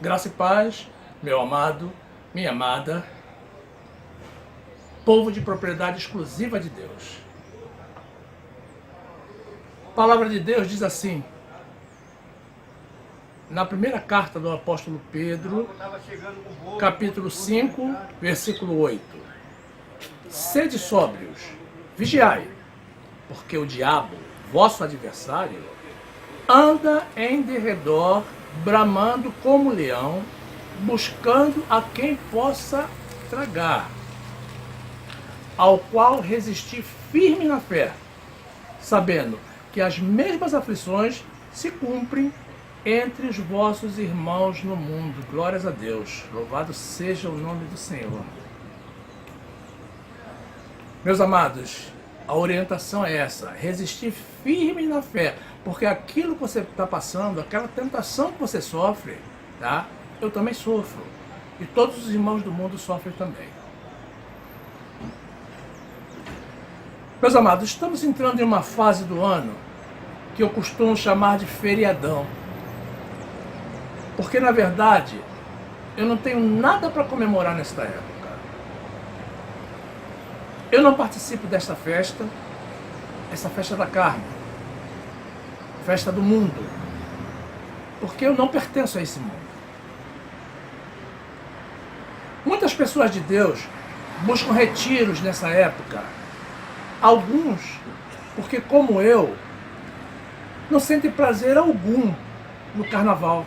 Graça e paz, meu amado, minha amada, povo de propriedade exclusiva de Deus. A palavra de Deus diz assim, na primeira carta do apóstolo Pedro, capítulo 5, versículo 8. Sede sóbrios, vigiai, porque o diabo, vosso adversário, anda em derredor, bramando como leão, buscando a quem possa tragar, ao qual resistir firme na fé, sabendo que as mesmas aflições se cumprem entre os vossos irmãos no mundo. Glórias a Deus, louvado seja o nome do Senhor. Meus amados, a orientação é essa, resistir firme na fé, porque aquilo que você está passando, aquela tentação que você sofre, tá? Eu também sofro, e todos os irmãos do mundo sofrem também. Meus amados, estamos entrando em uma fase do ano que eu costumo chamar de feriadão, porque na verdade eu não tenho nada para comemorar nesta época. Eu não participo desta festa, essa festa da carne, festa do mundo, porque eu não pertenço a esse mundo. Muitas pessoas de Deus buscam retiros nessa época, alguns porque, como eu, não sentem prazer algum no carnaval,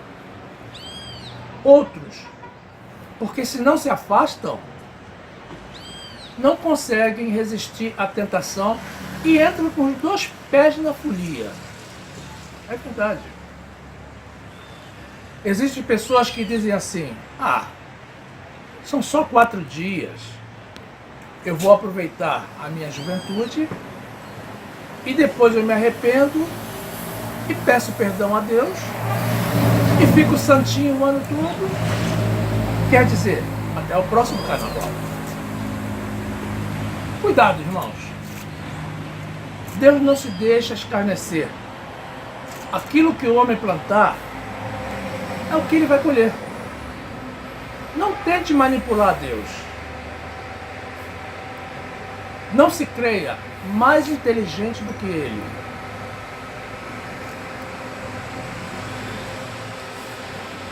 outros porque, se não se afastam, não conseguem resistir à tentação e entram com os dois pés na folia. É verdade. Existem pessoas que dizem assim, são só 4 dias, eu vou aproveitar a minha juventude e depois eu me arrependo e peço perdão a Deus e fico santinho o ano todo. Quer dizer, até o próximo carnaval. Cuidado, irmãos. Deus não se deixa escarnecer. Aquilo que o homem plantar é o que ele vai colher. Não tente manipular Deus. Não se creia mais inteligente do que ele.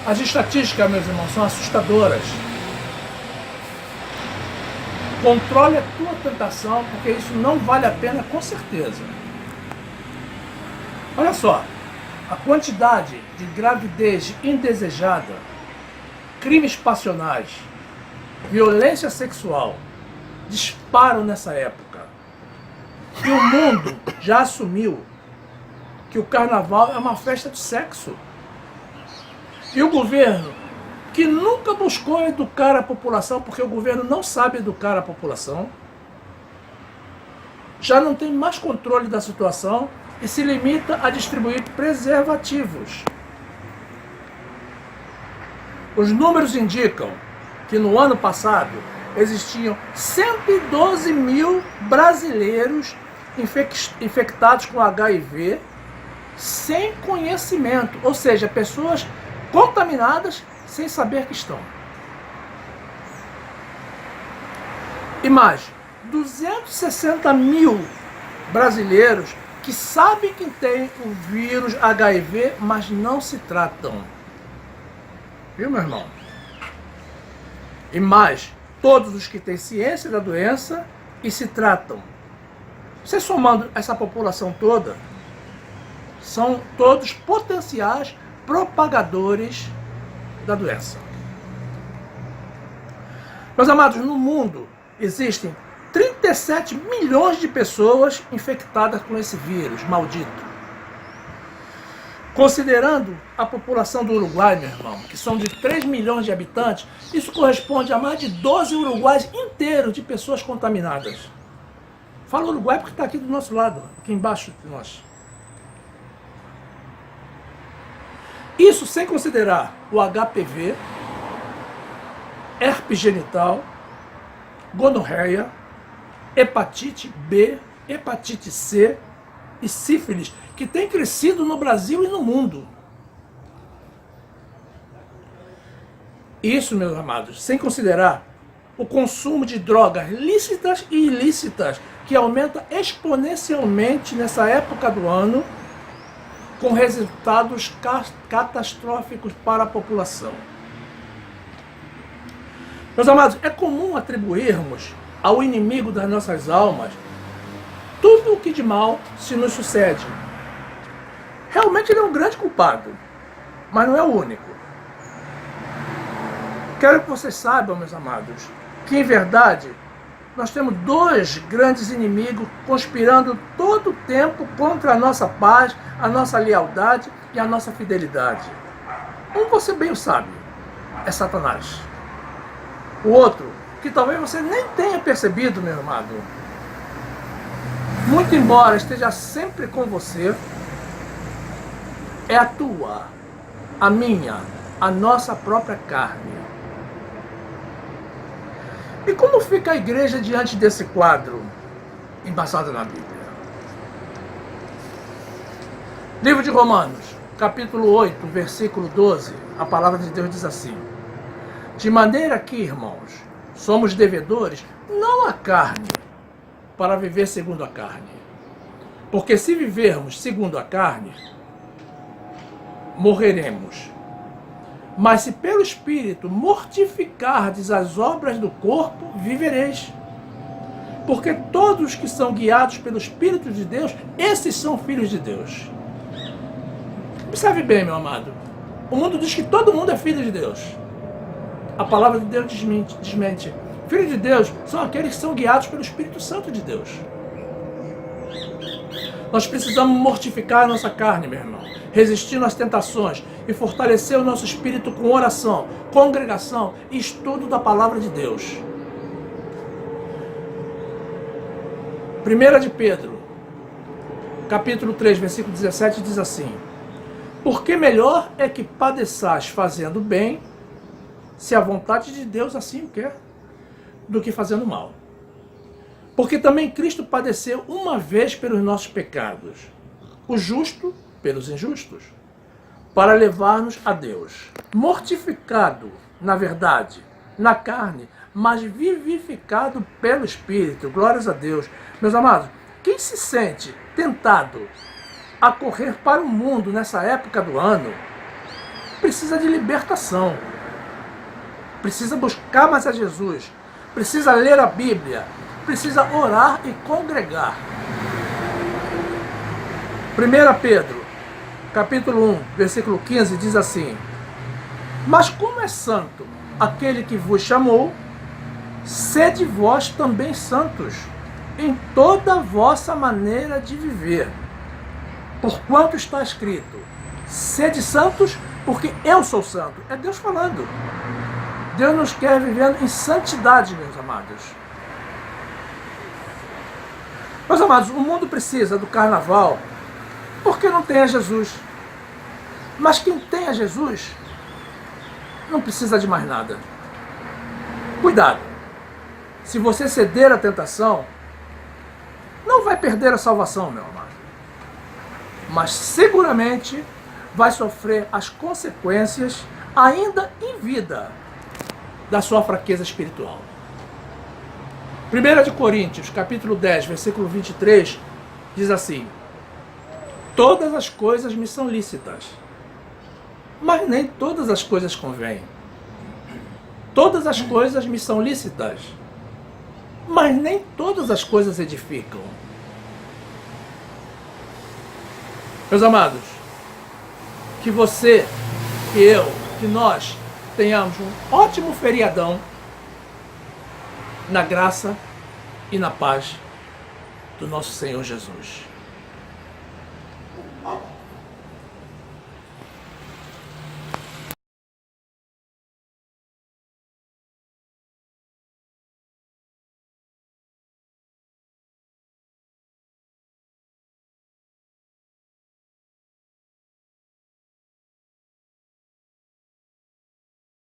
As estatísticas, meus irmãos, são assustadoras. Controle a tua tentação, porque isso não vale a pena com certeza. Olha só, a quantidade de gravidez indesejada, crimes passionais, violência sexual disparam nessa época. E o mundo já assumiu que o carnaval é uma festa de sexo. E o governo, que nunca buscou educar a população, porque o governo não sabe educar a população, já não tem mais controle da situação e se limita a distribuir preservativos. Os números indicam que no ano passado existiam 112 mil brasileiros infectados com HIV sem conhecimento, ou seja, pessoas contaminadas sem saber que estão. E mais, 260 mil brasileiros que sabem que têm o vírus HIV, mas não se tratam. Viu, meu irmão? E mais, todos os que têm ciência da doença e se tratam. Você somando essa população toda, são todos potenciais propagadores da doença. Meus amados, no mundo existem 37 milhões de pessoas infectadas com esse vírus maldito. Considerando a população do Uruguai, meu irmão, que são de 3 milhões de habitantes, isso corresponde a mais de 12 Uruguais inteiros de pessoas contaminadas. Fala Uruguai porque está aqui do nosso lado, aqui embaixo de nós. Isso sem considerar o HPV, herpes genital, gonorreia, hepatite B, hepatite C e sífilis, que tem crescido no Brasil e no mundo. Isso, meus amados, sem considerar o consumo de drogas lícitas e ilícitas, que aumenta exponencialmente nessa época do ano, com resultados catastróficos para a população. Meus amados, é comum atribuirmos ao inimigo das nossas almas tudo o que de mal se nos sucede. Realmente ele é um grande culpado, mas não é o único. Quero que vocês saibam, meus amados, que em verdade nós temos dois grandes inimigos conspirando todo o tempo contra a nossa paz, a nossa lealdade e a nossa fidelidade. Um você bem o sabe, é Satanás. O outro, que talvez você nem tenha percebido, meu amado, muito embora esteja sempre com você, é a tua, a minha, a nossa própria carne. E como fica a igreja diante desse quadro embasado na Bíblia? Livro de Romanos, capítulo 8, versículo 12, a palavra de Deus diz assim: de maneira que, irmãos, somos devedores não à carne, para viver segundo a carne. Porque se vivermos segundo a carne, morreremos. Mas se pelo Espírito mortificardes as obras do corpo, vivereis. Porque todos os que são guiados pelo Espírito de Deus, esses são filhos de Deus. Observe bem, meu amado. O mundo diz que todo mundo é filho de Deus. A palavra de Deus desmente. Filhos de Deus são aqueles que são guiados pelo Espírito Santo de Deus. Nós precisamos mortificar a nossa carne, meu irmão, resistindo às tentações e fortalecer o nosso espírito com oração, congregação e estudo da palavra de Deus. 1 de Pedro, capítulo 3, versículo 17, diz assim: porque melhor é que padeçais fazendo bem, se a vontade de Deus assim o quer, do que fazendo mal. Porque também Cristo padeceu uma vez pelos nossos pecados, o justo pelos injustos, para levar-nos a Deus, mortificado, na verdade, na carne, mas vivificado pelo Espírito. Glórias a Deus. Meus amados, quem se sente tentado a correr para o mundo nessa época do ano, precisa de libertação, precisa buscar mais a Jesus, precisa ler a Bíblia, precisa orar e congregar. 1 Pedro, capítulo 1, versículo 15, diz assim: mas como é santo aquele que vos chamou, sede vós também santos em toda a vossa maneira de viver. Porquanto está escrito: sede santos, porque eu sou santo. É Deus falando. Deus nos quer vivendo em santidade, meus amados. Meus amados, o mundo precisa do carnaval porque não tem a Jesus. Mas quem tem a Jesus não precisa de mais nada. Cuidado. Se você ceder à tentação, não vai perder a salvação, meu amado. Mas seguramente vai sofrer as consequências ainda em vida da sua fraqueza espiritual. 1 de Coríntios, capítulo 10, versículo 23, diz assim: todas as coisas me são lícitas, mas nem todas as coisas convêm. Todas as coisas me são lícitas, mas nem todas as coisas edificam. Meus amados, que você, que eu, que nós tenhamos um ótimo feriadão na graça e na paz do nosso Senhor Jesus.